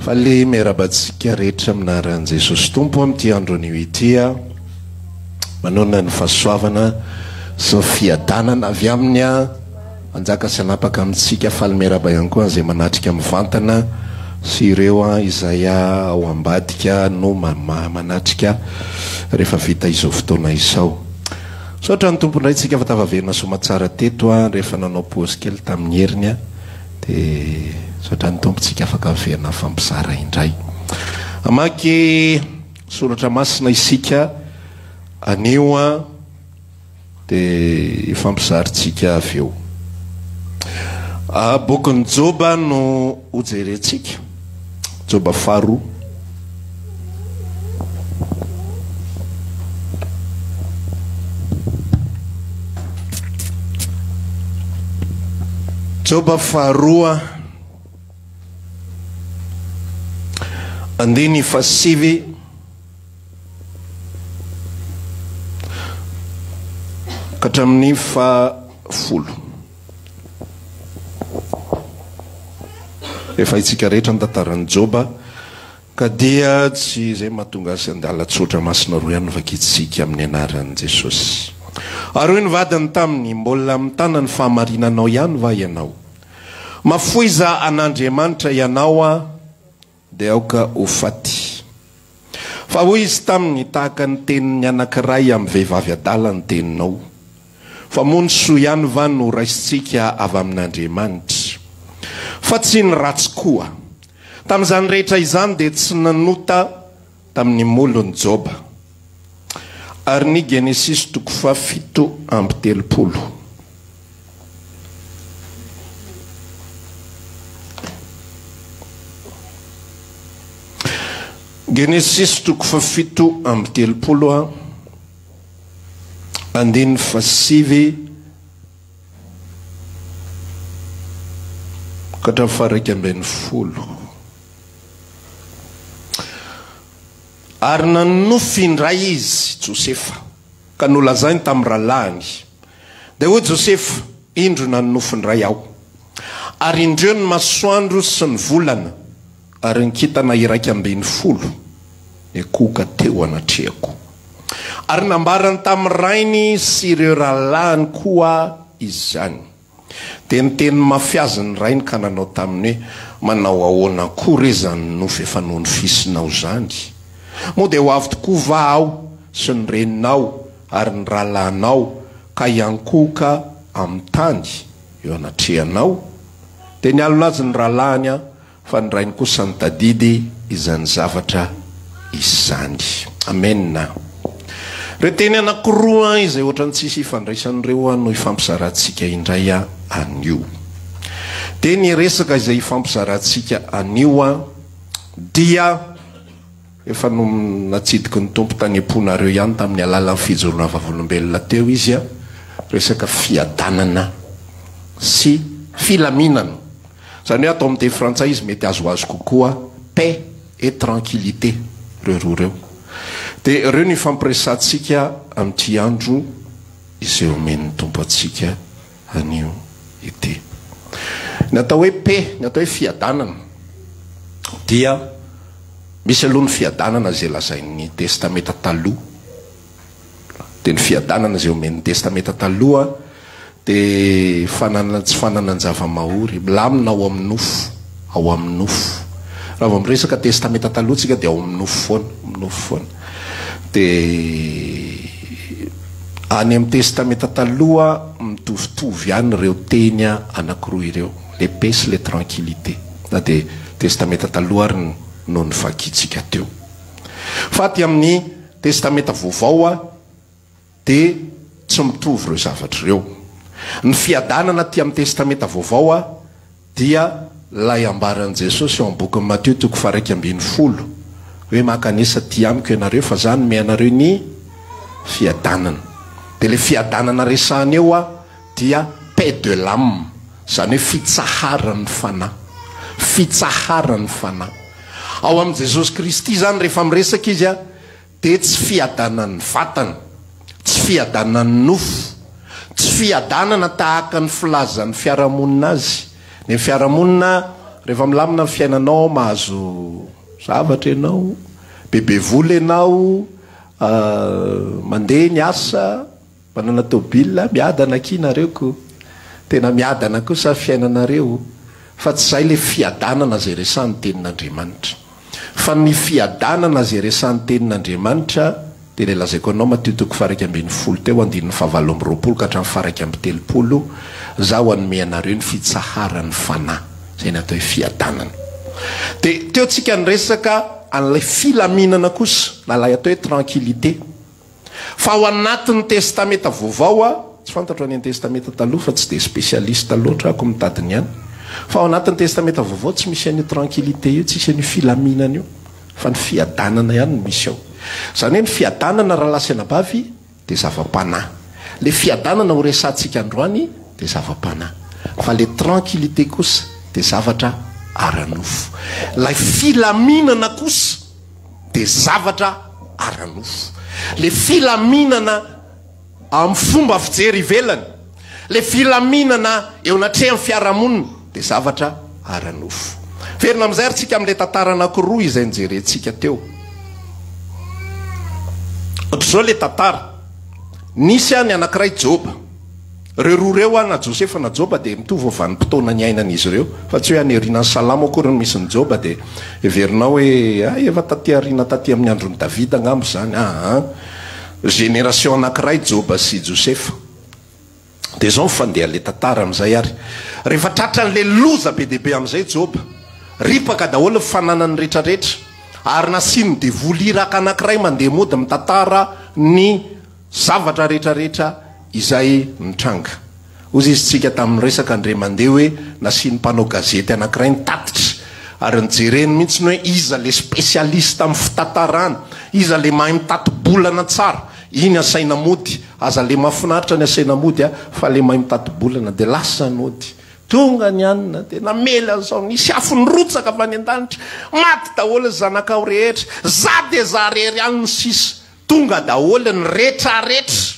fa le miarabantsika rehetra aminaran'i Jesosy Tompo amin'ity andron'io itya manona ny fahasoavana sy ny fiadanana avy aminy anjaka sy anapaka amintsika faly miaraba ihany koa izay manatrika mivantana sy ireo izay ao ambadika no manatrika rehefa vita izao fotoana izao. Sotra ny tompo indray tsika fa tavaverina somatsara teto rehefa nanao pôzy kely tamin'ny heriny dia sotra ny tompo tsika afaka averina fampizara indray. Amaky soratra masina isika anio dia ifampizarintsika avy eo. Bokin'ny Joba no hojerentsika. Joba faharoa. Joba faharoa andiny fasivy katramin'ny fafolo. Efa itsika rehetra ny tantaran'ny Joba ka dia tsy izay mahatonga azy andala tsotra masina roa ihany vakitsika amin'ny anaran'i Jesosy. Ary hoy ny vadiny taminy, mbola mitana ny fahamarinanao ihany va ianao? Mafoiza an'Andriamanitra ianao dia aoka ho faty. Fa hoy izy taminy, tahaka ny tenin'ny anankiray amin'ny vehivavy adala ny teninao. Fa mony soa ihany va no raisitsika avy amin'Andriamanitra. Fa tsy ny ratsy koa. Tamin'izany rehetra izany dia tsy nanota tamin'ny molon'ny Joba. Ary ny Genesis 7:30. Genesis 7:30 andiny fasivy katra faraiky ambin'ny folo. Ary nanofy indray izy Josefa ka nolazainy tamin'ny rahalahiny. Dia hoy Josefa, indro nanofy indray aho. Ary indreo ny masoandro sy ny volana, ary ny kintana iraika ambin'ny folo dia koka teo anatrehako. Ary nambarany tamin'ny rainy sy ireo rahalahiny koa izy zany. Dia niteny mafiazy ny rainy ka nanao taminy hoe, manao ahoana koa re zany nofy efa noho ny fisinao zany. Moa dia ho avy tokoa va aho sy ny reninao ary ny rahalahinao ka iankoka amin'ny tany eo anatrehanao. Dia nialona azy ny rahalahiny fa ny rainy kosa ny tadidy izany zavatra izany. Amen. Reo teny anankiroa izay ohatrany tsisy ifandraisan'ireo no ifampizarantsika indray anio. Dia ny resaka izay ifampizarantsika anio dia efa no natsidiky ny tompo tany am-ponareo ihany tamin'ny alalan'ny fijoroana vavolombelona teo izy resaka fiadanana sy filaminana. Zany hoe atao amin'ny teny frantsay izy mety azo kokoa paix et tranquillité reo roa reo. Dia ireo ny fampiresantsika amin'ity andro izay omen'ny tompo atsika anio ity. Ny atao hoe paix, ny atao hoe fiadanana dia misy aloha ny fiadanana izay lazain'ny testameta taloha. Dia ny fiadanana izay omen'ny testameta taloha dia tsy fananan-java-mahory, milamina ao amin'ny nofo, ao amin'ny nofo. Raha vao miresaka testameta taloha tsika dia ao amin'ny nofo foana. Dia any amin'ny testameta taloha mitovitovy ihany ireo teny anankiroa ireo, les paix sy les tranquillité. Dia testameta taloha ary no ny vakitsika teo. Faty amin'ny testameta vaovao dia tsy mitovy ireo zavatra ireo. Ny fiadanana ty amin'ny testameta vaovao dia lay ambaran'i Jesosy eo amin'ny bokin'ny Matthieu 1:20 hoe makanisa ty amiko ianareo fa zany mianareo ny fiadanana. Dia le fiadanana resahana eo dia paix de l'âme, zany hoe fitsaharan'ny fanahy. Fitsaharan'ny fanahy. Ao amin'i Jesosy Kristy zany rehefa miresaka izy dia tsy fiadanan'ny vatana, tsy fiadanan'ny nofo, tsy fiadanana tahaka ny filazan'ny fiarahamonina azy. Ny fiarahamonina rehefa milamina ny fiainanao mahazo zavatra ianao bebe vola ianao mandeha ny asa manana tobila miadana kianareoko tena miadana kosa fiainanareo fa tsy zay le fiadanana zay resan'ny tenin'Andriamanitra fa ny fiadanana zay resan'ny tenin'Andriamanitra de le lazaiko anao matitoko faraky ambin'ny folo teo andin'ny fahavalo amby roapolo ka hatramin'ny faraky amby telopolo zaho anome anareo ny fitsaharan'ny fanahy zay ny atao hoe fiadanana. De teo tsika ny resaka an'ilay filaminana kosa na lay atao hoe tranquillité fa ao anatin'ny testameta vaovao a tsy fantatro any testameta taloha fa tsy de spécialiste loatra ako mitadiny ihany fa ao anatin'ny testameta vaovao tsy misy an'io tranquillité io tsy misy an'io filaminana io fa ny fiadanana ihany no misy ao. Zany hoe ny fiadanana raha lasa anabavy de zava-panahy, le fiadanana ho resantsika androany de zava-panahy, fa le tranquillité kosa de zavatra aranofo. Lay filaminana kosa de zavatra aranofo. Le filaminana amin'ny fomba fijery ivelany, le filaminana eo anatrehany fiarahamonina de zavatra aranofo. Verina amin'izay ary tsika amin'ilay tantara anankiroa izay nijerentsika teo. Ohatr'izao le tantara nisy any anankiray Joba, reo roa reo a na Josefa na Joba de mitovy vanim-potoana ny ainan'izy ireo fa tsy hoe anerinan'ny Salamo akory ny misy ny Joba de everinao hoe efa taty arina taty amin'ny andron'ny Davida angambo zany génération anankiray Joba sy Josefa. De zao mifandeha le tantara amin'izay ary rehefa tratran'le loza be dehibe amin'izay Joba ripaka daholo fananany rehetrarehetra ary nasiny de voliraka anankiray mandeha mody mitantara ny zavatra rehetrarehetra izay nitranga. Ozy izy tsika tamin'ny resaka andre mandeha hoe nasiny mpanao gazety anankiray ny tatitra ary nijereny mihitsy hoe iza le spécialiste amin'ny fitantarana, iza le mahay mitati-bolana tsara, iny asaina mody, aza le mahafinaritra ny asaina mody fa le mahay mitati-bolana de lasa nody tonga ny anina de namela zao nisy afo nyrotsaka fa ny an-danitra maty daholo ny zanakao rehetra za de za rery any ny sisa tonga daholo ny rehetrarehetra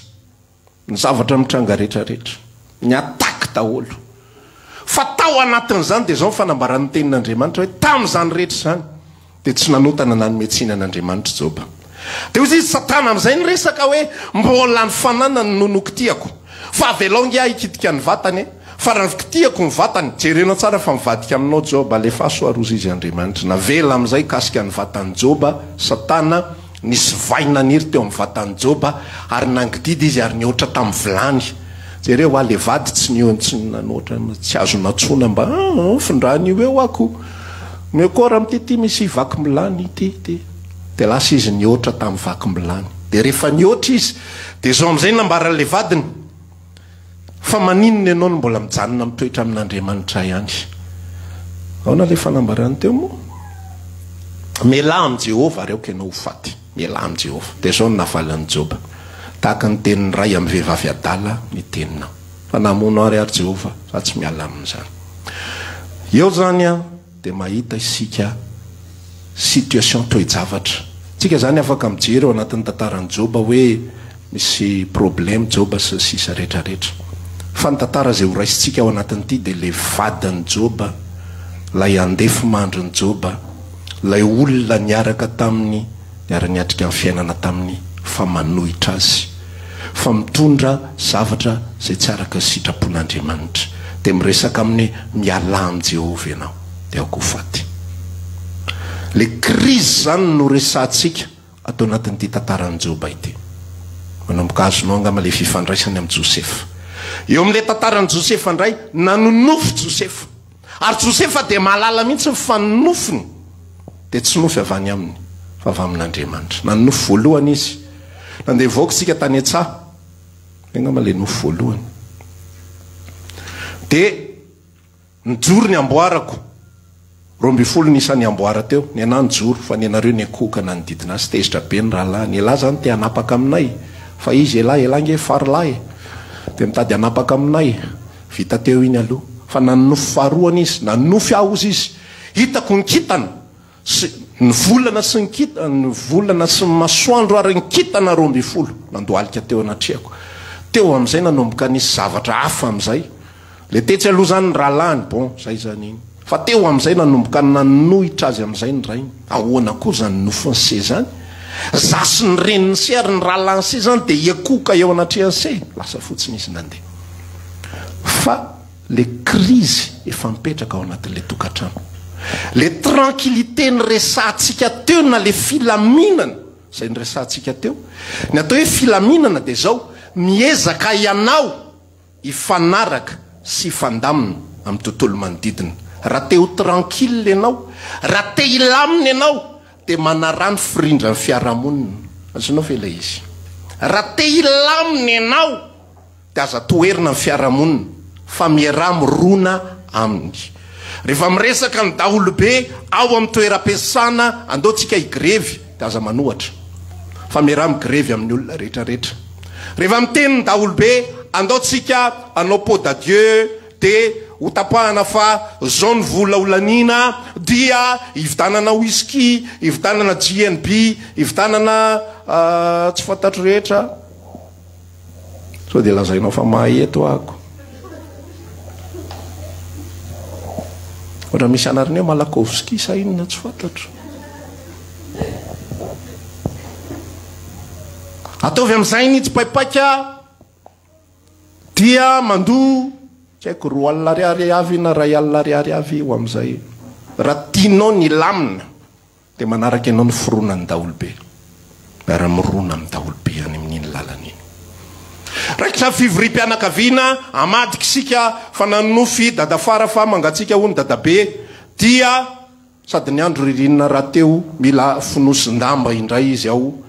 ny zavatra mitranga rehetrarehetra ny ataky daholo fa tao anatin'izany de zao fanambaran'ny tenin'Andriamanitra hoe tamin'izany rehetra zany de tsy nanotana nanometsinaan'Andriamanitra Joba. De ozy izy Satana amin'izay ny resaka hoe mbola ny fanana ny nonoko tiako fa avelongy ahy hikitika ny vatany fa raha vikitiako ny vatany jerena tsara fa mivadika aminao Joba alefa soarozy izy Andriamanitra navela amin'izay kasika ny vatany Joba. Satana nisy vaina niry teo amin'ny vatany Joba ary nangididy izy ary nioatra tamin'ny vilany jereo le vady tsy tsy nanoatra tsy azo natsona mba findrany io eo ako mekora am'ty misy vaky milany ty de lasa izy nioatra tamin'ny vaky milany. De rehefa nioatra izy de zao amin'izay nambaran'le vadiny fa maninona ianao no mbola mijanona mitoetra amin'Andriamanitra ihany. Aona le fanambarany teo moa miala amin'ny Jehova reoka ianao ho faty, miala amin'ny Jehova. De zao ny navalan'ny Joba tahaka ny tenin'ny ray amin'ny vehivavy adala ny teninao fa namonao ary Jehova fa tsy miala amin'izany. Eo zany de mahita isika situation toe-javatra tsika zany afaka mijery eo anatin'ny tantaran'ny Joba hoe misy problème Joba sy sisa rehetrarehetra fa ny tantara zay ho raisitsika ao anatin'ity de le vadin'ny Joba, lay andefy mandrin'ny Joba, lay olona niaraka taminy niara-niatrika amin'ny fiainana taminy fa manohitra azy fa mitondra zavatra zay tsy araka sitrapon'Andriamanitra de miresaka amin'ny miala amin'ny Jehova ianao de ako faty. Le crise zany no resantsika atao anatin'ity tantaran'ny Joba ity. Manomboka azonao angamba le fifandraisany amin'ny Josefa. Eo amin'le tantaran'ny Josefa indray nanonofo Josefa ary Josefa de mahalala mihitsy ny fanonofony de tsy nofy avy any aminy fa avy amin'Andriamanitra. Nanonofo voalohany izy nandeha voaka tsika tany an-tsaha angamba le nofo voalohany de nijoro ny amboarako 12 nisany amboara teo ny anany joro fa ny anareo ny akokana ny didina azy tezitra be ny rahalahy ny elahy zany te hanapaka aminay fa izy elahy nge farlahy de mitady hanapaka aminay vita teo iny aloha fa nanonofo faharoany izy nanonofy aho izy hitako ny kitana sy ny volana sy ny kitana ny volana sy ny masoandro ary ny kitana 12 nandoalika teo anatriako teo amin'izay nanomboka nisy zavatra hafa amin'izay le tetsy aloha zany ny rahalahy bon zay zany iny fa teo am'izay nanomboka nanohitra azy am'izay ny ray ahoana koa zany nofony se zany zasy ny reniny se ary ny rahalany se zany de iakoka eo anatrehan'ny se lasa fotsiny izy nandeha fa le krizy efa mipetraka ao anatin'le tokantrano le tranquillité ny resantsika teo na le filaminana zay ny resantsika teo ny atao hoe filaminana de zao miezaka ianao ifanaraka sy fandamina amin'ny tontolo manodidina raha te ho tranquille ianao raha te ilamina ianao de manarano firindra ny fiarahamonina azonao fe ilay izy raha te ilamina ianao de aza toerina ny fiarahamonina fa miaraha mirona aminy rehefa miresaka ny daholobe ao amin'ny toeram-piasana andeotsika higrevy de aza manohatra fa miaraha migrevy amin'ny olona rehetrarehetra rehefa miteny ny daholobe andeotsika anao pot d'adieu de ho tapahana fa zao ny vola olanina dia hivitanana whisky hivitanana GNB hivitanana tsy fantatro rehetra so de lazainao fa maheto ako ohatra misy anarany hoe Malakovski sa inona tsy fantatro ataovy am'izay ny tsy paipaika dia mandoa tsy haiko roa alina ariary avy na ray alina ariary avy ho am'izay raha tianao ny lamina de manaraka ianao ny fironany daholobe miara mirona amin'ny daholobe any amin'iny lalan'iny raikitra fivoriam-pianakaviana amadiky sika fa nanofy dadafara fa mangatsika ho ny dadabe dia sady ny andro ririnina raha teo mila finosin-damba indray izy ao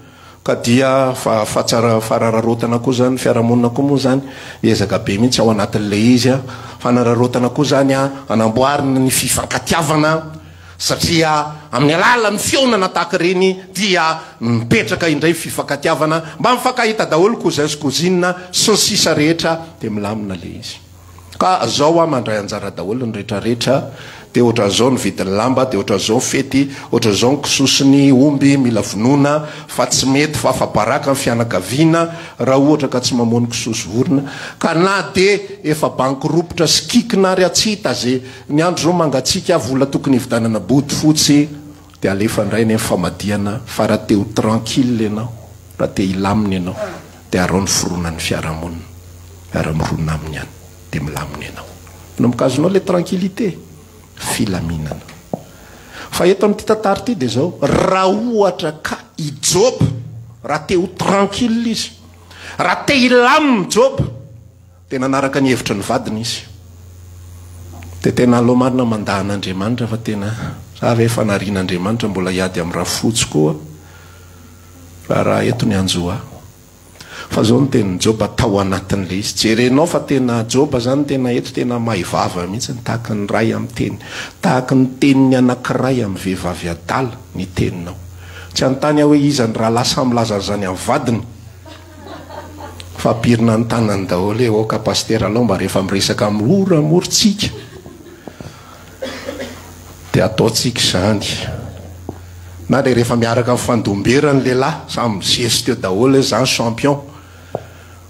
ka dia fa tsara farararotana koa zany fiarahamonina koa moa zany ezaka be mihitsy ao anatin'le izy a fanararotana koa zany a anamboarina ny fifankatiavana satria amin'ny alalan'ny fionana tahaka reny dia mipetraka indray fifankatiavana mba mifankahita daholo kozaskozinina sy ny sisa rehetra de milamina le izy ka zao a mandray anjara daholo ny rehetrarehetra de ohatra zao ny vidiny lamba de ohatra zao fety ohatra zao ny kisosiny omby mila vonona fa tsy mety fa afabaraka ny fianakaviana raha ohatra ka tsy mamoany kisosy vorona ka na de efa bankiropitra sy kikina ary atsita ze ny andro zao mangatsika vola tokony hividanana body fotsy de alefa indray ny famadiana fa raha te ho tranquille ianao raha te hilamina ianao de arao ny fironan'ny fiarahamonina miara-mirona aminy any de milamina ianao no mikazonao le tranquillité filaminana fa eto amin'ity tantara ity de zao raha ohatra ka ijoba raha te ho tranquille izy raha te hilamina joba de nanaraka ny hevitra ny vadiny izy de tena alomarina mandahan'Andriamanitra fa tena avy efa narian'Andriamanitra mbola hiady amin'ny raha fotsy koa raha eto ny anjoa fa zao ny teny joba tao anatin'le izy jerenao fa tena joba zany tena eto tena maivava mihitsy ny tahaka ny ray amin'ny teny tahaka ny teniny anankiray amin'ny vehivavy adala ny teninao tsy anontany hoe iza ny raha lasa milaza zany amin'ny vadiny fa pirina ny tanany daholo hoe oka pastera alao mba rehefa miresaka moramoritsika de ataotsika zany na le rehefa miaraka amin'ny fandomberany lehilahy samy mizeso teo daholo zany champion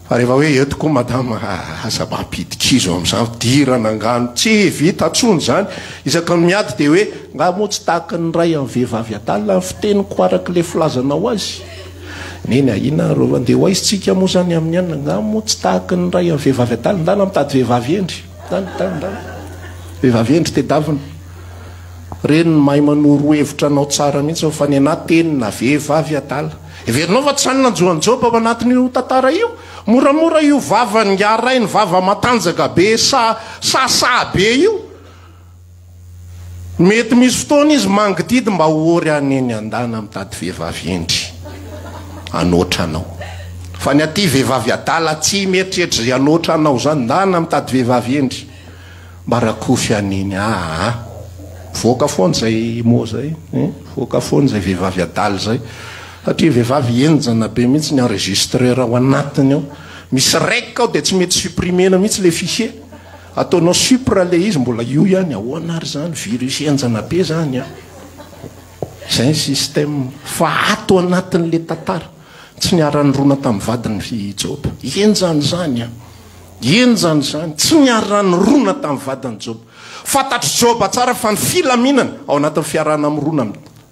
fa rehefa hoe eto koa madama aza mampidikizo am'izany dirana angano tsy vita atsony zany isaka ny miady de hoe nga moa tsy tahaka ny ray amin'ny vehivavy adala fiteniko araka le filazanao azy neny ahina ro andeha ho aizitsika moa zany amin'ny anina nga moa tsy tahaka ny ray amin'ny vehivavy adala ndana mitady vehivavy endry ndana vehivavy endry tedavina reny mahay manoro hevitra anao tsara mihitsy fa ny ana tenina vehivavy adala everinao fa tsy sany nanjoanjoba ao anatin'io tantara io moramora io vava ny ngaray ny vava matanjaka be sa be io mety misy fotoana izy mangididy mba hory aneny andana mitady vehivavy endry anoatra anao fa ny aty vehivavy adala tsy mieritreritra anoatra anao zany ndana mitady vehivavy endry mba rakofy aneny voaka foana zay moa zay voaka foana zay vehivavy adala zay satria vehivavy enjana be mihitsy ny enregistreur ao anatiny ao misy raika ao de tsy mety supprimena mihitsy le fichier ataonao supra le izy mbola io ihany ahoana ary zany virus enjana be zany zay système fa ato anatin'le tantara tsy niara-nyrona tamin'ny vadiny Joba enjany zany enjany zany tsy niara-nyrona tamin'ny vadiny Joba fantatry Joba tsara fa ny filaminana ao anatin'ny fiarana amrona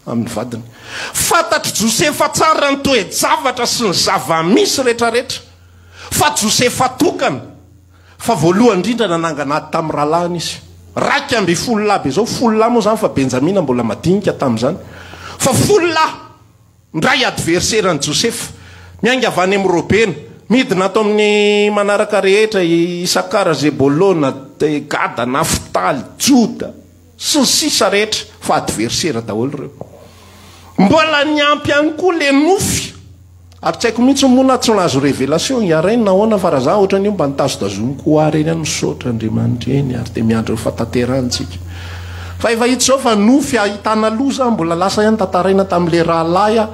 amin'ny vadiny. Fantatry Josefa tsara ny toe-javatra sy ny zava-misy rehetrarehetra. Fa Josefa tokana fa voalohany indrindra nananganady tamin'ny rahalahiny izy. 2 lahy be zao 10 lahy moa zany fa Benjamina mbola madinika tamin'izany. Fa 10 lahy ndray adversaire-ny Josefa miainga avy any amin'ny Robena midina atao amin'ny manaraka rehetra Isakara, Zebolona, Gada, Naftaly, Joda sy ny sisa rehetra fa adversaire daholo reo. Mbola niampy ihany koa le nofy ary tsy haiko mihitsy mona tsy nahazo révélation iarainy nahoana fa raha za ohatrany io mba nitazodazoniko reny any misaotra Andriamanitra eny ary dia miandry fataterantsika. Fa efa hita zao fa nofy ahitana loza mbola lasa ihany tantaraina tamin'le rahalahy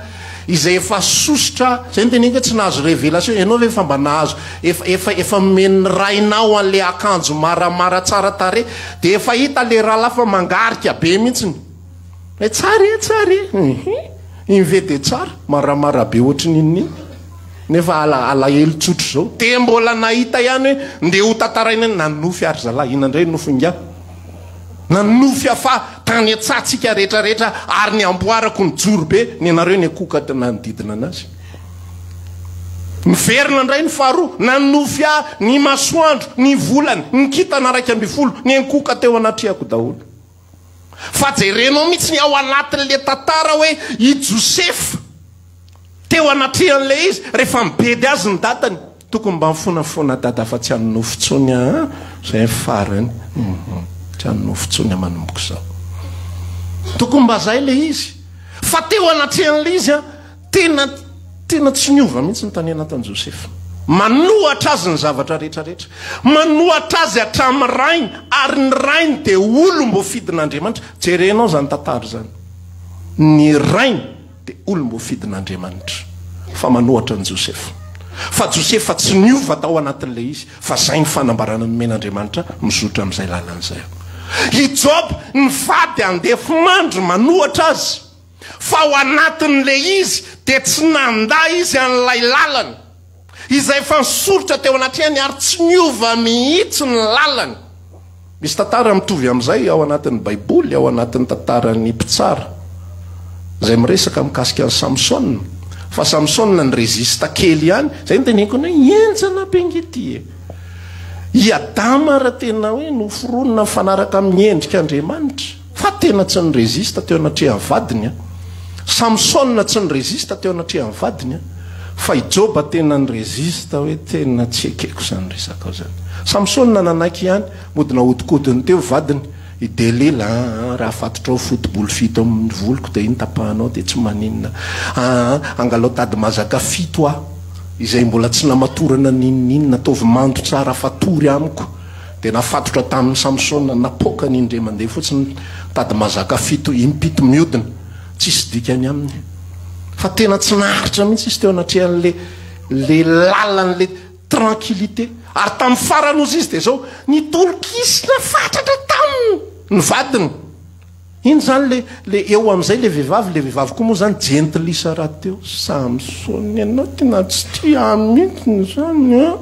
izay efa sosotra zay ny teneniko tsy nahazo révélation ianao ve efa mba nahazo efa meny rainao an'le akanjo maramara tsara tare dia efa hita le rahalahy fa mangarika be mihitsiny tsary invede tsara maramara be ohatry nininy nefa alahelo tsotro zao te mbola nahita ihany hoe nde ho tantaraina nanofy ary zalahy inandray nofynga nanofy afa tany atsatsika rehetrarehetra ary ny amboarako ny joro be ny anareo ny akokatra nanodidina anazy. Miverina ndray ny faharoa nanofy ny masoandro ny volany ny kitana 12 ny ankoka teo anatriako daholo. Fa jerenao mihitsy ny ao anatin'le tantara hoe i Josefa teo anatrihan'le izy rehefa mibedy azy ny datany tokony mba mifonafona dada fa tsy hanonofy tsony zay farany tsy hanonofy tsony manomboka zao tokony mba zay le izy fa teo anatrihan'le izy tena tsy niova mihitsy ny tany anatin'i Josefa. Manohatra azy ny zavatra rehetrarehetra, manohatra azy hatramin'ny rainy ary ny rainy dia olo mbo fidin'Andriamanitra. Jerenao zany tantara zany, ny rainy dia olo mbo fidin'Andriamanitra fa manohatra ny Josefa. Fa Josefa tsy niova tao anatin'le izy fa zay ny fanambarana nomen'Andriamanitra mizotra amin'izay lalan'izay. I Job ny vady andefy mandro manohatra azy fa ao anatin'le izy dia tsy nanda izy an'ilay lalany izay fa nisoritra teo anatrehany ary tsy niova mihitsy ny lalany. Misy tantara mitovy amin'izay ao anatin'ny Baiboly, ao anatin'ny tantaran'ny mpitsara izay miresaka mikasika ny Samson. Fa Samson ny rezista kely ihany, zay ny teneniko hoe enjana pengety. I Adama raha tena hoe noforonina fanaraka amin'ny endrik'Andriamanitra fa tena tsy ny rezista teo anatrehan'ny vadiny. Samson tsy ny rezista teo anatrehan'ny vadiny. Fa i Joba tena ny rezista hoe tena tsy ekeko zany resaka ao zany. Samson nananaiky ihany modina hodikodiny teo vadiny i Delila raha fatotra ao football 7 amin'ny voloko dia iny tapahanao dia tsy maninona angalao tady mazaka 7 izay mbola tsy namatorana ninina ataovy mando tsara fatory amiko dia nafatotra tamin'ny Samson napoka n'indre mandeha fotsiny tady mazaka 7 impito miodina tsisy dikany aminy. Fa tena tsy naharitra mihitsy izy teo anatrehan'le lalan'le tranquillité. Ary tamin'ny faranozy izy dia zao nitolokisina fatratra taminy ny vadiny. Iny zany le eo amin'izay le vehivavy koa moa zany gentilisa raha teo. Samson ianao tena tsy tia mihitsy zany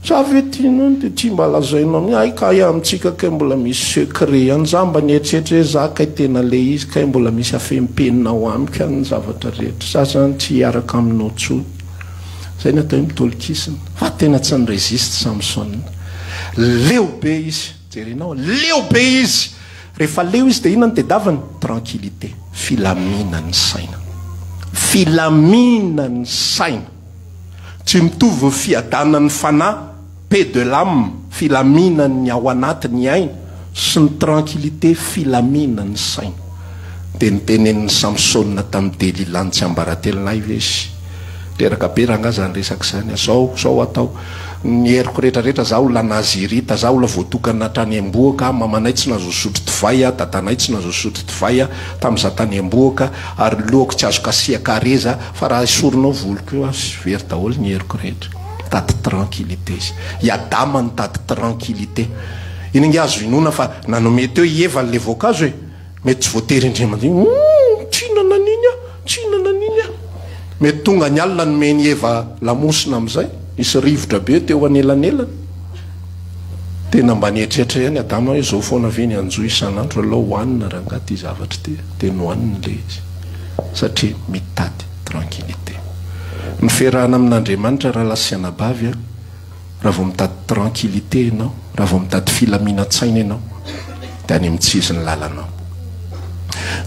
sa ve tianao dia tsy mba lazainao mi ay ka amintsika kay mbola misy secret any za mba nieritreritry hoe za kay tena le izy kay mbola misy afempenina amiko any zavatra rehetra za zany tsy hiaraka aminao tsony. Zay ny atao hoe mitolokisina. Fa tena tsy ny reziste Samson. Leo be izy, jerenao leo be izy. Rehefa leo izy dia inona dia davany tranquillité, filamina ny saina. Filamina ny saina. Tsy mitovy ny fiadanan'ny fanahy paix de l'âme, filamina ny ao anatiny aina sy ny tranquillité, filamina ny saina. Dia nitenenin'ny Samson tamin'ny Delila tsy ambaratelonay ve izy teraka be raha ngazany resaka zany zao atao ny heriko rehetrarehetra zaho la nazirita zaho la voatokana trany amboaka mamanay tsy nazo sotro divay dadanay tsy nazo sotro divay tamin'iza tany amboaka ary lohako tsy azo kasiaka reza fa raha isoronao voloko eo azy very daholo ny heriko rehetra. Tady tranquillité izy i Adama ny tady tranquillité. Iny nge azo inona fa nanome teo i Eva le voankazo hoe mety tsy voatery indriman'iny tsinana an'iny mety tonga ny alina nomeny Eva lamosina amin'izay nisy rivotra be teo anelanelany tena mba nietrehitra ihany adama izao foana ve ny anjo isan'andro alao hoanina raha angaty zavatra te nohanina le izy satria mitady tranquillité ny fiarahana amin'Andriamanitra raha lasianabavy a raha vao mitady tranquillité ianao raha vao mitady filaminatsaina ianao dia any mitsizy ny lalanao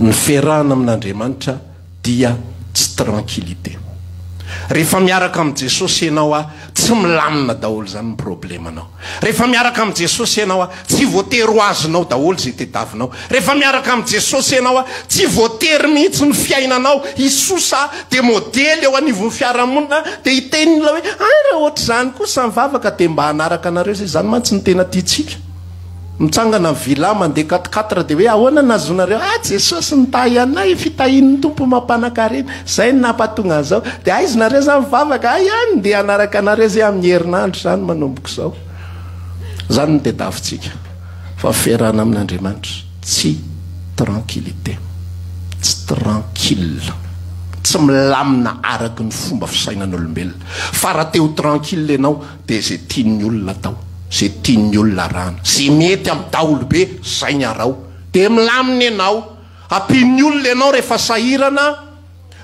ny fiarahana amin'Andriamanitra dia tsy tranquillité rehefa miaraka amin'ny Jesosy ianao a tsy milamina daholo zany ny problemanao rehefa miaraka amin'ny Jesosy ianao a tsy voatery ho azonao daholo zay tediavinao rehefa miaraka amin'ny Jesosy ianao a tsy voatery mihitsy ny fiainanao isosa dia modely eo anivon'ny fiarahamonina dia hiteny la hoe raha ohatra zany kosa mivavaka dia mba hanaraka anareo zay zany mantsy ny tena tiatsika mitsangana ny vila mandeha 4 dia hoe ahoana nazonareo Jesosy nitahy anay fitahin'ny tompo mampanankarena zay ny nampatonga an'izao dia aizinareo zany mivavaka ihany dia hanaraka anareo zay amin'ny herinandro zany manomboka izao zany ny tediavintsika fa fiarahana amin'Andriamanitra tsy tranquillité tsy tranquille tsy milamina araky ny fomba fisainan'olombelona fa raha teo tranquille ianao dia zay tian'ny olona tao zay tian'ny olona rana zay mety amin'ny daholobe zay ny arao dia milamina ianao ampin'ny olona ianao rehefa sahirana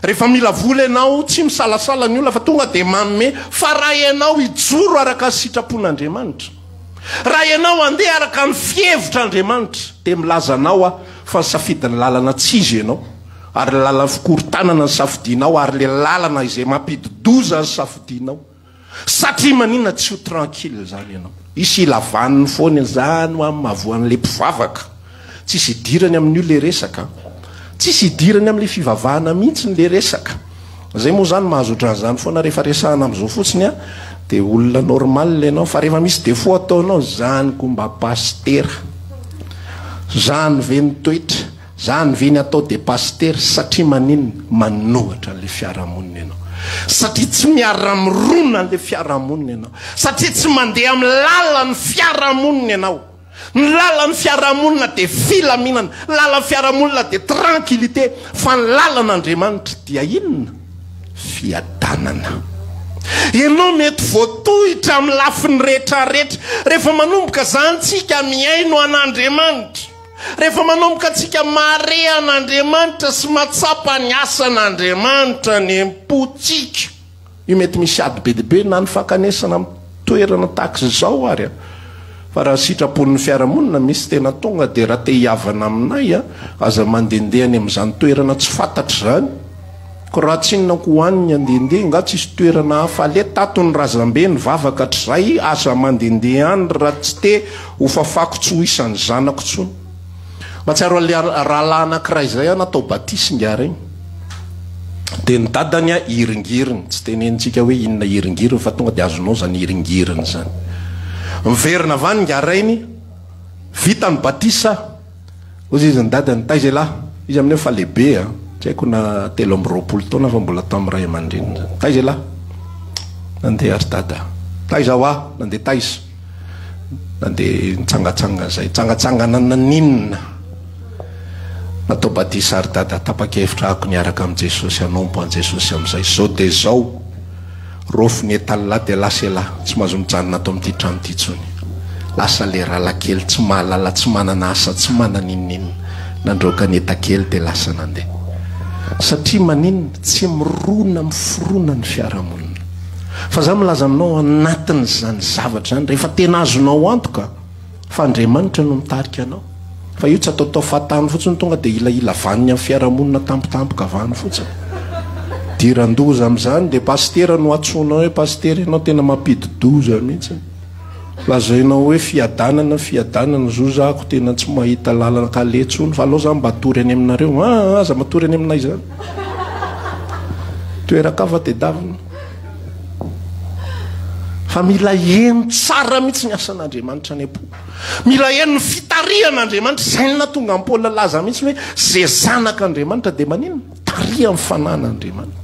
rehefa mila vola ianao tsy misalasala ny olona fa tonga dia manome fa raha ianao ijoro araka ny sitrapon'Andriamanitra raha ianao andeha araka ny fievitr'Andriamanitra dia milazanao a fa ny safidiny lalana tsy izy ianao ary lalana fikorontanana ny safidinao ary le lalana izay mampididoza ny safidinao satria maninona tsy ho tranquille zany ianao isy ilavaniny foana zany ho amin'ny mahavoan'le mpivavaka tsisy idirany amin'io le resaka tsisy idirany amin'le fivavahana mihitsy ny le resaka zay moa zany mahazotra an'izany foana rehefa resahana amin'izao fotsiny a dia olona normal ianao fa rehefa misy defo ataonao zany ko mba pastera zany ve ny toetra zany ve ny atao dia pastera satria maninona manohatra n'le fiarahamonina ianao satria tsy miara-mirona n'le fiarahamonina ianao satria tsy mandeha amin'ny lalan'ny fiarahamonina ianao ny lalan'ny fiarahamonina dia filaminana lalan'ny fiarahamonina dia tranquillité fa ny lalan'Andriamanitra dia inona fiadanana ianao mety voatohitra amin'ny lafiny rehetrarehetra rehefa manomboka zany tsika miaino an'Andriamanitra rehefa manomboka atsika mare an'Andriamanitra sy matsapa ny asan'Andriamanitra ny empotsika io mety misy ady be dibe na ny fankanesana amin'ny toerana tahaka izao ary fa raha sitrapon'ny fiarahamonina misy tena tonga dia raha te hiavana aminay aza mandehandeha any amin'izany toerana tsy fantatra zany ko raha tsy inona ko hoaniny andehandeha nga tsisy toerana hafa le tatony razambe ny vavaka hatr'izay aza mandehandeha any raha tsy te ho fafako tsy ho isan'ny zanako tsony matsiaro le rahalahy anankiray zay natao batisynga regny dia ny dadany iringiriny tsy tenentsika hoe inona iringiriny fa tonga dia azonao zany iringiriny zany miverina avany ngarainy vita ny batisa ozy izy ny dadany taiza lahy izy amin'ny fa lehibe tsy haiko na 13 taona fa mbola tao amin'ny ray aman-dreny zany taiza lahy nandeha ary dada taiza ho aho nandeha taiza nandeha nitsangatsangana zay tsangatsangana naninona natao batisa ary dada tapa-kevitra ako niaraka amin'ny Jesosy anompo an' Jesosy amin'izay zao dia zao rofiny etalila dia lasa lahy tsy mahazo mijanona atao amin'ity trano ity tsony lasa le ralakely tsy mahalala tsy manana asa tsy mananinninina nandroaka ny etakely dia lasa nandeha satria maninona tsy mirona mifirona ny fiarahamonina fa za milaza aminao anatin'izany zavatra zany rehefa tena azonao antoka fa Andriamanitra no mitarika anao fa io tsy ataotao fahatany fotsiny tonga dia ilaila vaniny amin'ny fiarahamonina tampotampoka vany fotsiny diran-doza amin'izany dia pastera no atsonao hoe pastera ianao tena mampididoza mihitsy lazainao hoe fiadanana zozako tena tsy mahita lalana kaletsony fa alao zany mba atory any aminareo aza matory any aminay zany toerakafa tedavina fa mila eno tsara mihitsy ny asan'Andriamanitra ny ampo mila eno ny fitarihan'Andriamanitra zay ny natonga ny Paola laza mihitsy hoe zay zanak'Andriamanitra dia maninona taria ny fanan'Andriamanitra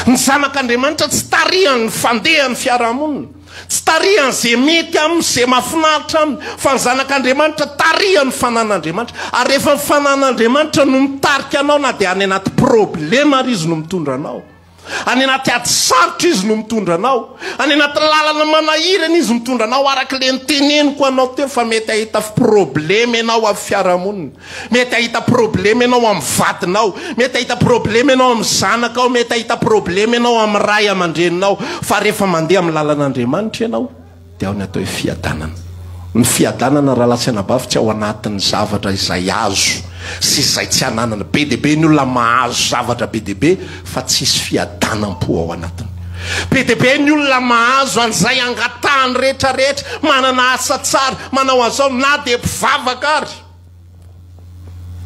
ny zanak'Andriamanitra tsy tarihan'ny fandehan'ny fiarahamonina tsy tarihan' zay mety aminy zay mahafinaritra aminy fa ny zanak'Andriamanitra tarihan'ny fanan'Andriamanitra ary rehefa ny fanan'Andriamanitra no mitarika anao na dia any anaty problema ary izy no mitondra anao any anaty ady sarotra izy no mitondra anao, any anaty lalana manahirana izy mitondra anao, arak'le niteneniko anao teo fa mety ahita problema ianao amin'ny fiarahamonina, mety ahita problema ianao amin'ny vadinao, mety ahita problema ianao amin'ny zanakao, mety ahita problema ianao amin'ny ray aman-dreninao, fa rehefa mandeha amin'ny lalan'Andriamanitra ianao dia ao ny atao hoe fiadanana. Ny fiadanana raha latsaina-bavy tsy ao anatin'ny zavatra izay azo sy izay tsy ananana. Be deaibe ny olona mahazo zavatra be deaibe fa tsisy fiadanam-po ao anatiny. Be deaibe ny olona mahazo an'izay angatahany rehetrarehetra, manana asa tsara, manao an'izao na dia mpivavaka ary.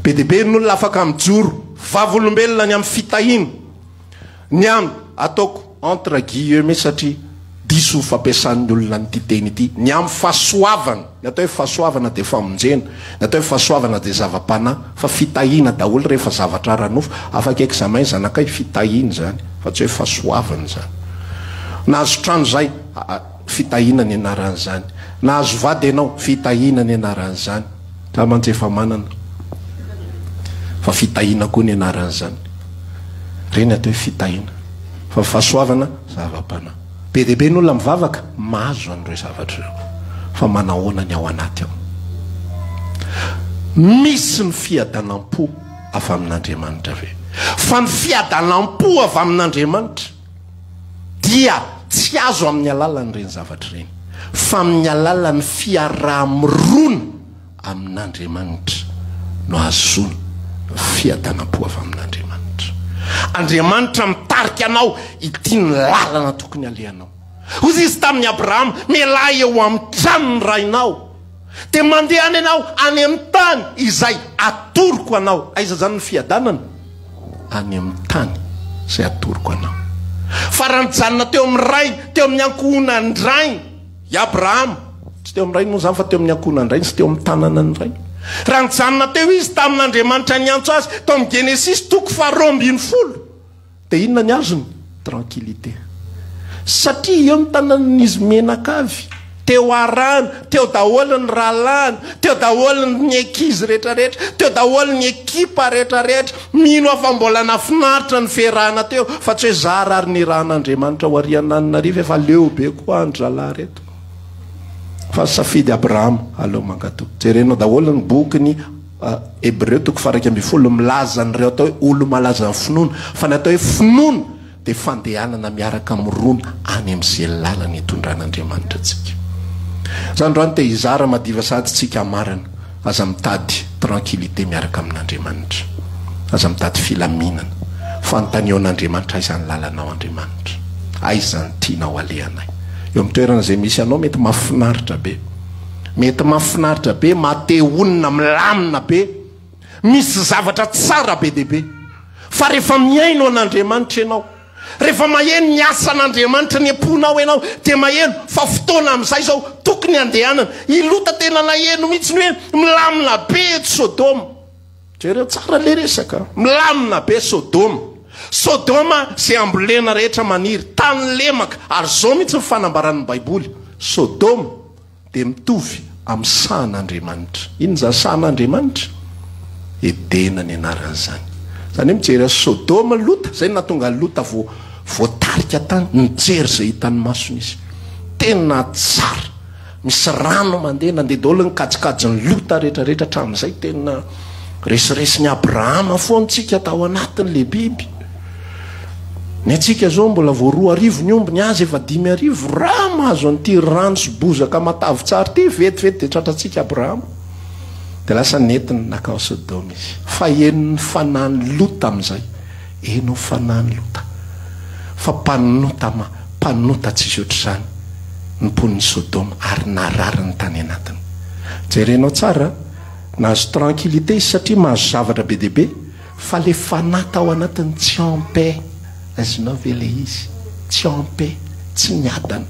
Be deaibe ny olona afaka mijoro vavolombelona ny amin'ny fitahiana. Ny any ataoko entre guillemets satria diso fampiasan'ny olona nyty teny ity, ny amin'ny fahasoavana, ny atao hoe fahasoavana dia famonjena, ny atao hoe fahasoavana dia zava-panahy, fa fitahiana daholo rehefa zavatra ranofo. Afaka examen zanakay fitahiana zany, fa tsy hoe fahasoavana zany. Nahazo trano zay, fitahiana ny anaran'izany. Nahazo vady ianao, fitahiana ny anaran'izany. Sa manjefa manana fa fitahiana koa ny anaran'izany. Reny atao hoe fitahiana, fa fahasoavana zava-panahy. Be deaibe ny olona mivavaka mahazo an'ireo zavatra ireo, fa manahoana ny ao anaty ao. Misy ny fiadanam-po avy amin'Andriamanitra ve? Fa ny fiadanam-po avy amin'Andriamanitra dia tsy azo amin'ny alalan'ireny zavatra ireny, fa amin'ny alalan'ny fiaraha-mirona amin'Andriamanitra no azony fiadanam-po avy amin'Andriamanitra. Andriamanitra mitarika anao ity ny lalana tokony alehanao. Hozy izy tamin'ny Abrahama, mialahy eo amin'ny tranony rainao, dia mandeha any ianao any amin'ny tany izay atoroko anao. Aiza zany ny fiadanana? Any amin'ny tany izay atoroko anao. Fa raha nijanona teo amin'ny rainy, teo amin'ny ankohonany rainy, i Abrahama tsy teo amin'ny rainy moa zany fa teo amin'ny ankohonany rainy sy teo amin'ny tanana ny rainy. Raha nijanona teo izy tamin'Andriamanitra niantso azy tao amin'ny Genesis 2:20, dia inona ny azony? Tranquillité. Satria eo ny tanan'izy menakavy, teo arahana, teo daholo ny ralahany, teo daholo ny ankizy rehetrarehetra, teo daholo ny ekipa rehetrarehetra. Mino afa mbola nafinaritra ny fiarahana teo, fa tsy hoe zara ary ny rahan'Andriamanitra ho arian'Ananarivo efa leo be koa andro ralahy reto. Fa safidy Abrahama aleo mangatò. Jerenao daholo ny bokyny Hébreu 2:20 milaza an'ireo atao hoe olo malaza ny finoana, fa ny atao hoe finoana dia fandehanana miaraka mirona any amin'izay lalana itondran'Andriamanitra antsika. Zany androany te hizara madiva sady tsika marana, aza mitady tranquillité miaraka amin'Andriamanitra, aza mitady filaminana, fanontaniaon'Andriamanitra aiza ny lalanao Andriamanitra, aiza ny tianao alehanay. Eo amin'ny toerana izay misy anao mety mahafinaritra be, mety mahafinaritra be, matehonina milamina be, misy zavatra tsara be deaibe, fa rehefa miaino an'Andriamanitra ianao, rehefa maheno ny asan'Andriamanitra ny amponao ianao, dia maheno fa fotoana amin'izay zao tokony andehanana. Ilota tena naheno mihitsy ny hoe milamina be Sodoma. Jereo tsara le resaka, milamina be Sodoma. Sodoma zay ambolena rehetra maniry, tany lemaka, ary zao mihitsy ny fanambaran'ny Baiboly. Sodoma dia mitovy amin'ny sahan'Andriamanitra. Ino zany sahan'Andriamanitra? Edena ny anaran'izany. Zany hoe mijery Sodoma Lota, zay nahatonga Lota voatarika tany, nijery zay hitany masony izy. Tena tsara, misy rano mandeha, nandeha daholo ny kajikajin'ny Lota rehetrarehetra hatramin'izay. Tena resiresiny Abrahama foantsika tao anatin'le biby. Ny antsika zao mbola vo 2 arivo ny omby, ny azy efa 5 arivo. Raha mahazo an'ity rano sy bozaka matavy tsara ty, vetivety dia tratratsika Abrahama. Dia lasa netiny nakao Sodoma izy. Fa eno ny fanahany Lota amin'izay, eno ny fanahany Lota. Fa mpanota tsisy ohatr'izany ny mponiny Sodoma, ary narary ny tany anatiny. Jerenao tsara, nahazo tranquillité izy satria mahazo zavatra be deaibe, fa le fanahy tao anatiny tsy en paix. Azonao ve le izy? Tsy en paix, tsy miadana,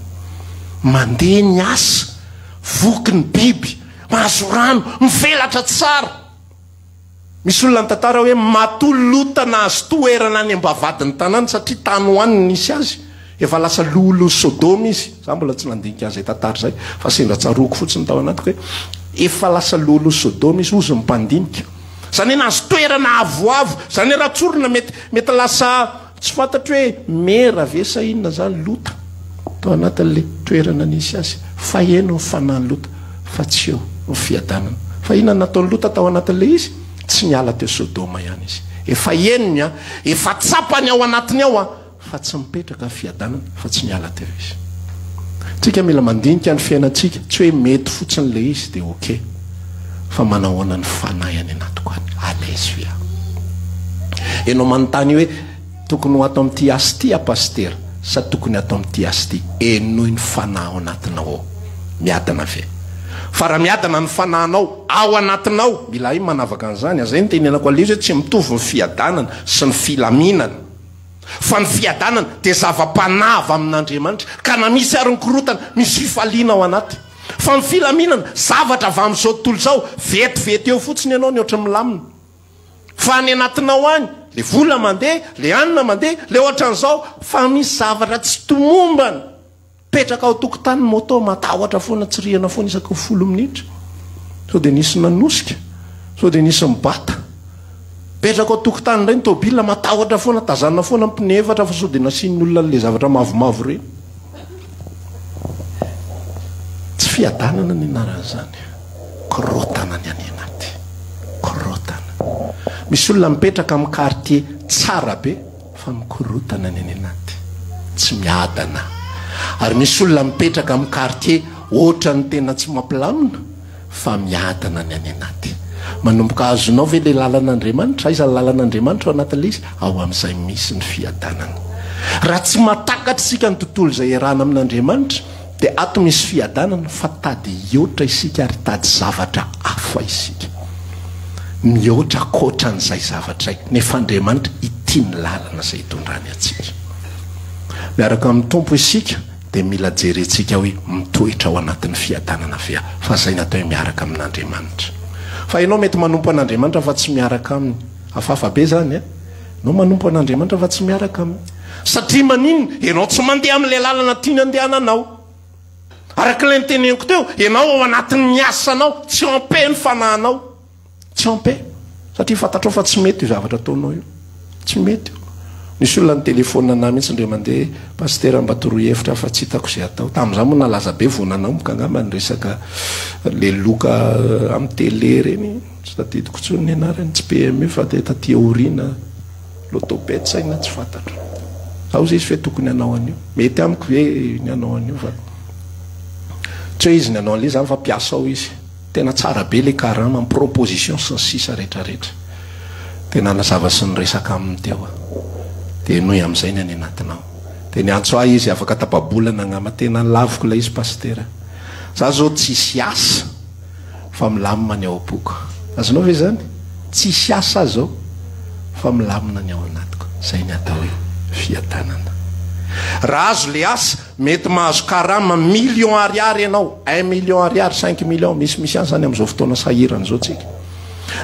mandeha ny asa, voky ny biby, mahazo rano, mivelatra tsara. Misy olona ny tantara hoe matoly Lota nahazo toerana any ambavadin'ny tanàna satria tany hoaniny nisy azy. Efa lasa lolo Sodoma izy. Za mbola tsy nandinika an'izay tantara izay, fa sendra tsaroko fotsiny tao anatiko hoe efa lasa lolo Sodoma izy, ozy mimpandinika. Zany hoe nahazo toerana avoavo, zany hoe raha tsorona mety lasa tsy fantatry hoe mera vesa inona zany lota tao anatin'le toerana nisy azy fa eno ny fanahy lota fa tsy eo ny fiadanana fa inona nataony lota tao anatin'le izy tsy niala teo Sodoma ihany izy efa enony a efa tsapany ao anatiny ao a fa tsy mipetraka ny fiadanana fa tsy niala teo izy tsika mila mandinika ny fiainantsika tsy hoe mety fotsiny le izy dia oke fa manahoana ny fanahy any anatiko any alaizy fia enao manontany hoe tokony ho atao amin'ity asy ty apastera sa tokony atao amin'ity asy ty enoy ny fanahy ao anatinao ao miadana ve fa raha miadana ny fanahinao ao anatinao mila i manavaka an'izany azay ny tenenako al'izy hoe tsy mitovy ny fiadanana sy ny filaminana fa ny fiadanana dia zava-panava amin'Andriamanitra ka na misy aron-korotana misy fifaliana ao anaty fa ny filaminana zavatra avy amin'izao tontolo izao vetivety eo fotsiny ianao ny oatra milamina fa ny anatinao any le vola mandeha le anina mandeha le ohatran'izao fa misy zavatra tsy tomombana petraka ao tokotany moto matahotra foana tsirihana foana isaka 10 minitra sao dia nisy nanosika sao dia nisy mibata petraka ao tokotany indray ny tôbila matahotra foana tazanina foana mpine efatra fa sao dia nasiany olona le zavatra mavomavo reny tsy fiadanana ny anaran'izany korotana ny any anaty korotana misy olona mipetraka amin'ny quartier tsara be fa mikorotana ny any anaty tsy miadana ary misy olona mipetraka amin'ny quartier ohatra ny tena tsy mampilamina fa miadana ny any anaty manomboka azonao ve le lalan'Andriamanitra aiza ny lalan'Andriamanitra ao anatin'le izy ao amin'izay misy ny fiadanana raha tsy matakatra isika ny tontolo izay iarahana amin'Andriamanitra dia ato misy fiadanana fa tady iotra isika ary tady zavatra hafa isika mihoatra koatra n'izay zavatra nefa Andriamanitra ity ny lalana izay hitondrany atsika miaraka amin'ny tompo isika dia mila jerentsika hoe mitoetra ao anatin'ny fiadanana vea fa izay natao hoe miaraka amin'Andriamanitra fa ianao mety manompo an'Andriamanitra fa tsy miaraka aminy hafahafa be zany e ianao manompo an'Andriamanitra fa tsy miaraka aminy satria maninona ianao tsy mandeha amin'ilay lalana tiany andehananao araka ilay nyteneniko teo ianao ao anatin'ny asanao tsy ampe ny fanahinao tsy ampe satria fantatrao fa tsy mety io zavatra ataonao io tsy mety io nisy olona ny telefona na mihitsy indreo mandeha pastera mba toroy hevitra fa tsy hitako izay atao tamin'izany moa nalaza be vonanao mokangamba ny resaka le loka amin'ny tele reny tsy tadidiko tsony ny anarany tsy PME fa dia taty aoriana lotopet saina tsy fantatro ao zay izy fe tokony anao an'io mety amiko ve ny anao an'io fa tsy hoe izy ny anao an'le zany fa mpiasa ao izy tena tsara be le karama amin'ny proposition sy ny sisa rehetrarehetra tena nazava sy ny resaka aminy teo dia noy amin'izay ny any anatinao dia ny antso ahy izy afaka tapabolana angama tena laviko ilay izy pastera za zao tsisy asa fa milamina ny ao am-poko azonao ve zany tsisy asa zao fa milamina ny ao anatiko zay ny atao hoe fiadanana raha azo le asa mety mahazo karama million ariary ianao 1 million ariary 5 million misy any zany amin'izao fotoana sahirana zao tsika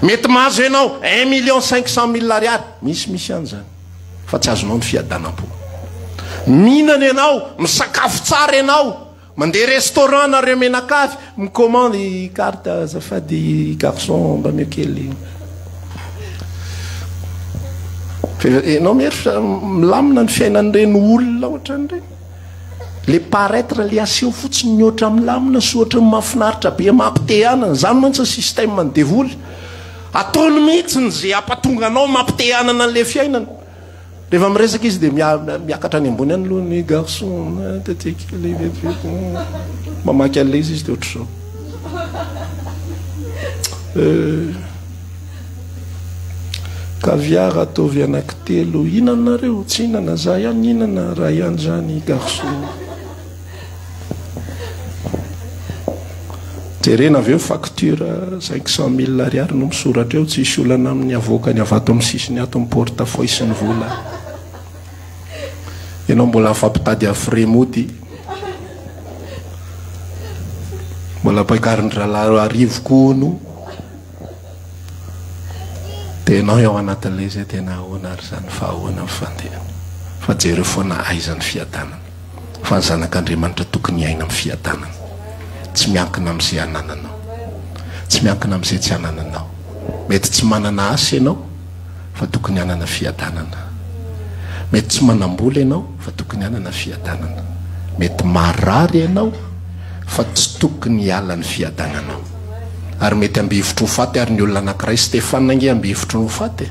mety mahazo ianao 1 million 500 000 ariary misy any zany fa tsy azonao ny fiadanam-po mihinana ianao misakafo tsara ianao mandeha restaurant nareo menakafy micommande carte azafady garçon mba miokely ianao miery milamina ny fiainan'ireny olona ohatran'ireny le paraître le aseho fotsiny ny ohatra milamina sy ohatra ny mahafinaritra be mampitehanana zany mantsy système ny devoly ataony mihitsy ny zay ampatonga anao mampitehanana an'le fiainana rehefa miresaka izy dia miakatra any ambony any aloha ny garçon tatekely vetivety mamaky an'le izy dia ohatr'izao caviar ataovy anankitelo inanareo tsy inana za ihany inana raha ihany zany garçon jerena avy eo facture 500 000 ariary no misoratra eo tsy isy olana amin'ny avoaka ny avato amin'ny sisiny ato amin'ny portefeuille sy ny vola ianao mbola afampitady afremody mbola ampaikarin-drala arivokono dia ianao ao anatin'ilay izay tena ahoana ary zany fa ahoana ny fandeha fa jereo foana aizany fiadanana fa ny zanak'Andriamanitra tokony iaina amin'ny fiadanana tsy miankina amin'izay anananao tsy miankina amin'izay tsy anananao mety tsy manana asa ianao fa tokony anana fiadanana mety tsy manambola ianao fa tokony anana fiadanana, mety marary ianao fa tsy tokony hiala ny fiadananao. Ary mety ambihivotro ho faty, ary ny olona anankiray Stefana nge ambihivotro no faty,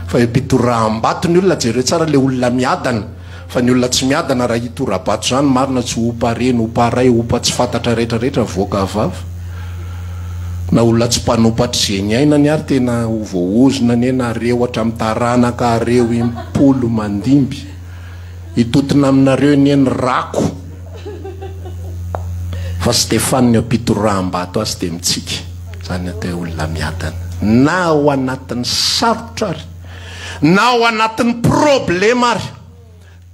fa mpitoram-bato ny olona jereo tsara le olona miadana, fa ny olona tsy miadana raha hitoram-bato zany marina tsy opa reny opa ray opa tsy fantatra rehetrarehetra voaka avava, na olona tsy mpanompa zeny ainany ary tena voaozona ny ena areo hatramin'ny taranaka areo impolo mandimby hitotina aminareo ny eny rako. Fa Stefana ny mpitoram-bato azy de mitsika zany atao olona miadana, na ao anatin'ny sarotra ary na ao anatin'ny problema ary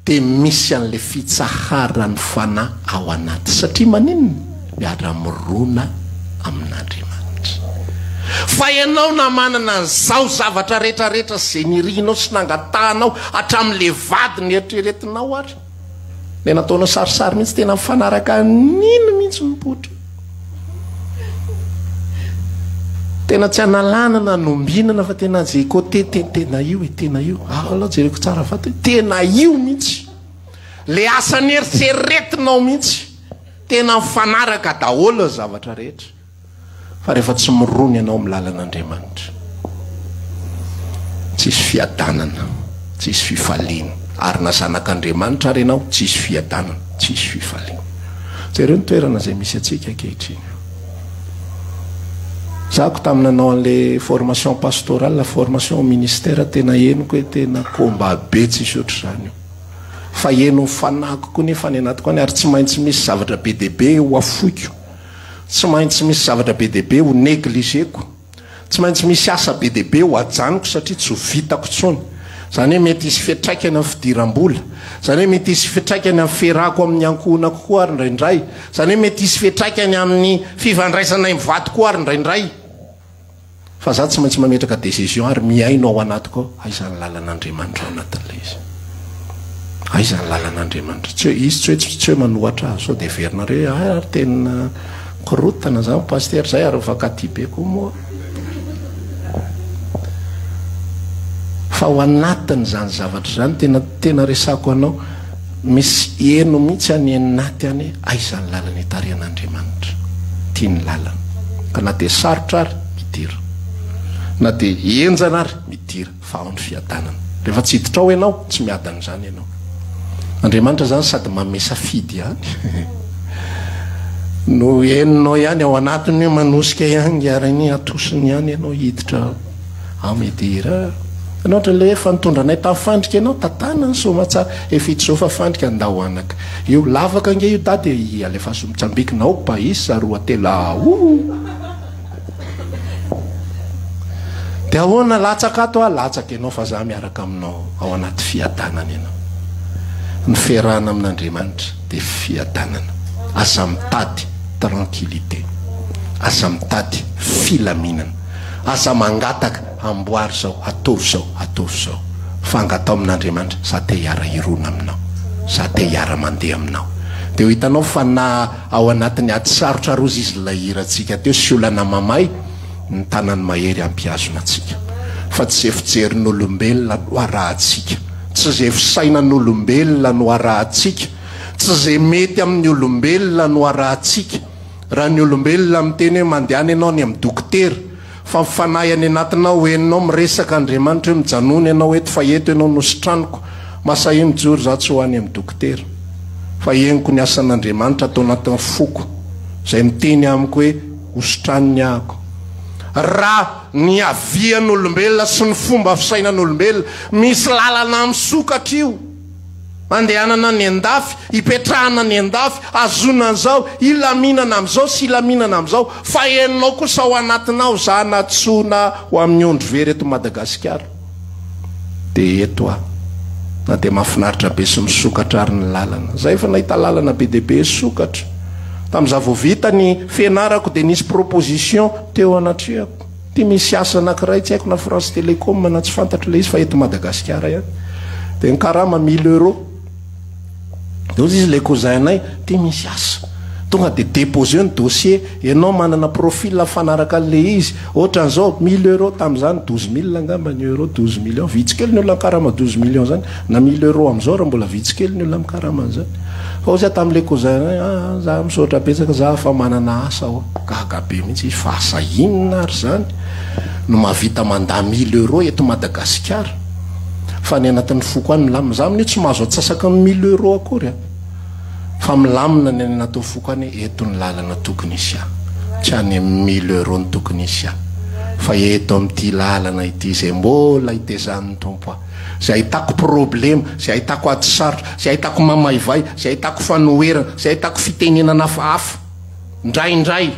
de misy an'le fitsaharany fanahy ao anaty, satria maninona miara-mirona amin'Andriamanitra. Fa ianao na manana zao zavatra rehetrarehetra zay nirihinao sy nangatahanao hatramin'le vady ny eritreretinao ary, le nataonao sarisary mihitsy tena mifanaraka nino mihitsy mipotra, tena tsy analana na nombinana fa tena jeko tena io tena io aloha jereko tsara vato tena io mihitsy, le asany eritreretinao mihitsy tena mifanaraka daholo zavatra rehetra. Fa rehefa tsy mirony ianao amin'ny lalan'Andriamanitra, tsisy fiadanana, tsisy fifaliana. Ary na zanak'Andriamanitra ary ianao tsisy fiadanana, tsisy fifaliana. Jereo ny toerana zay misy atsika ankehitriny. Zako tamina nanao an'le formation pastorale, formation ministère, tena henoko hoe tena komba be tsisy ohatr'izany io. Fa heno fanako koa nefa ny anaty koa any, ary tsy maintsy misy zavatra be deaibe ho afoiko, tsy maintsy misy zavatra be deaibe ho negligeko, tsy maintsy misy asa be deaibe ho ajanoko satria tsy ho vitako tsony. Zany hoe mety isy fiatraikany amin'ny fidiram-bola, zany hoe mety isy fiatraikany amin'ny fiarako amin'ny ankohonako koa ary indraindray, zany hoe mety isy fiatraikany amin'ny fifandraisana mivady koa ary indraindray. Fa za tsy maintsy mametraka décision ary miaino ao anatiko ao, aiza ny lalan'Andriamanitra ao anatin'le izy, aiza ny lalan'Andriamanitra. Tsy izy tsy hoe manohatra azy sao de verina re ary tena korotana zany paster zay ary vakaty be koa moa. Fa ao anatin' zany zavatra zany tena resako anao, misy eno mihitsy any anaty any, aiza ny lalany itarian'Andriamanitra, tia ny lalana. Ka na de sarotra ary midira, na de enjana ary midira, fa ao ny fiadanana. Rehefa tsy hiditra ao ianao tsy miadana zany ianao. Andriamanitra zany sady mamesa fidy ihany no enonao ihany ao anatiny hoe manosika ihany arany atosiny ihany ianao hiditra ao midira. Ianao ohatra le efa nitondranay tafandrika ianao tatana ny somatsara efitra zao fa fandrika andao anaka io lavaka nge io dady alefa somitsambikina ao paisy roa tela de ahoana latsaka ato latsaka ianao fa za miaraka aminao ao anaty fiadanana ianao. Ny fiarahana amin'Andriamanitra de fiadanana, aza mitady tranquillité, aza mitady filaminana, aza mangataka amboary zao atovy zao atovy zao, fa angatao amin'Andriamanitra za te hiara hirona aminao, za te hiara mandeha aminao. De ho hitanao fa na ao anatin'ny ady sarotra rozy izy lahirantsika teo sy olana mamay, ny tanany mahery ampiazona atsika, fa tsy zay fijerin'olombelona no arahantsika, tsy zay fisainan'olombelona no arahantsika, tsy zay mety amin'ny olombelona no arahantsika. Raha ny olombelona miteny hoe mandehana ianao ny amin'ny dokotera, fa mifanahy any anatinao hoeninao miresaka Andriamanitra hoe mijanona ianao eto fa eto ianao nositraniko, masa io mijory za tsy ho any amin'ny dokotera, fa henoko ny asan'Andriamanitra atao anatin'ny foko zay miteny amiko hoe hositraniny ahako. Raha ny avian'olombelona sy ny fomba fisainan'olombelona misy lalana misokatra io, mandehanana ny andafy, hipetrahana ny andafy, azonana zao, ilaminana am'izao sy ilaminana am'izao, fa enonao kosa ao anatinao za natsona ho amin'ny ondro very eto Madagasikara. De eto na de mahafinaritra be sy misokatra ary ny lalana. Zay efa nahita lalana be deaibe sokatra. Tamin'iza vao vita ny fianarako de nisy proposition teo anatrehako. Ty misy asa anankiray tsy haiko na France Telecom na tsy fantatra le izy fa eto Madagasikara ihany. De ny karama 1000 €. De ozy izy le kozainay ty misy asa. tonga de déposé ny dossier ianao manana profil fanaraka an'le izy ohatran'izao 1000 € tamin'izany 12 000 angamba ny euro 12 millions vitsy kely ny olona mikarama 12 millions zany na 1000 € amin'izao raha mbola vitsy kely ny olona mikarama an'izany fa ozy tam'le kozana za misaotra betsaka za fa manana asa gaga be mihitsy izy fa asa inona ary zany no mahavita mandaa 1000 € eto Madagasikara fa ny anatin'ny foko any milamina za amin'io tsy mahazo atsasaka ny 1000 € akory fa milamina ny anatin'ny foko any eto ny lalana tokony isy tsy any 1000 € ny tokony isy fa eto amin'ity lalana ity zay mbola itezan'ny tompo zay ahitako problème zay ahitako ady sarotra zay ahitako mamaivay zay ahitako fanoherana zay ahitako fitenenana hafahafa ndraindray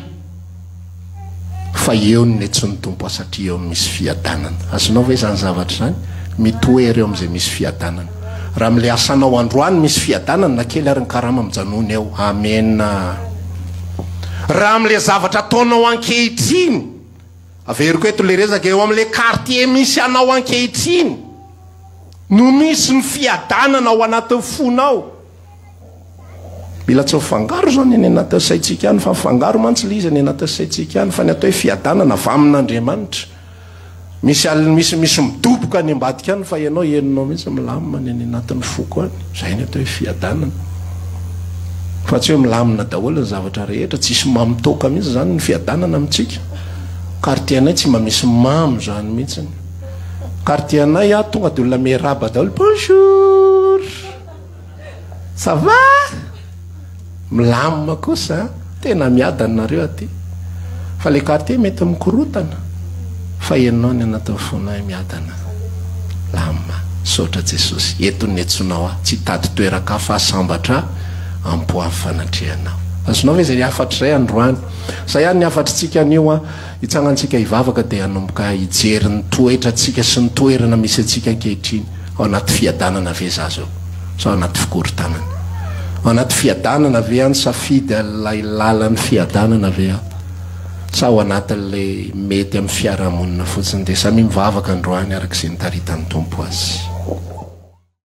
fa eo ny netsy ny tompo satria eo misy fiadanana azonao ve zany zavatra zany mitoery eo am'izay misy fiadanana raha mile asanao androany misy fiadanana na kely ary ny karama mijanony eo amena raha mile zavatra ataonao ankehitriny averiko eto le rezaka eo am'le quartier misy anao ankehitriny no misy ny fiadanana ao anatin'ny fonao mila tsy fangaro zao ny anatin'ny saitsika any fa fangaro mantsy le izy ny anatin'ny saitsika any fa ny atao hoe fiadanana avy amin'Andriamanitra misy midoboka ny ambadika any fa ianao enonao mihitsy milamina ny anatin'ny foko any zay ny atao hoe fiadanana fa tsy hoe milamina daholo ny zavatra rehetra tsisy mamitoka mihitsy zany ny fiadanana amintsika quartier-nay tsy mba misy mamy zany mihitsy quartier-nay tonga de olona miaraba daholo bonjour ça va milamina kosa tena miadanareo aty fa le quartier mety mikorotana fa ianao ny anatin'ny fonay miadana lamina saotra Jesosy eto ny etsonao tsy tady toeraka fahasambatra ampoa fanatrehanao azonao ve zay afatra zay androany zay ihany ny afatritsika anio hitsangantsika hivavaka dia hanomboka hijery ny toetratsika sy ny toerana misy atsika ankehitriny ao anaty fiadanana ve za zao sao anaty fikorotanana ao anaty fiadanana ve any safidy lay lalan'ny fiadanana ve sa ao anatin'le mety amin'ny fiarahamonina fotsiny dia samy mivavaka androany arak'izay nitaritan'ny tompo azy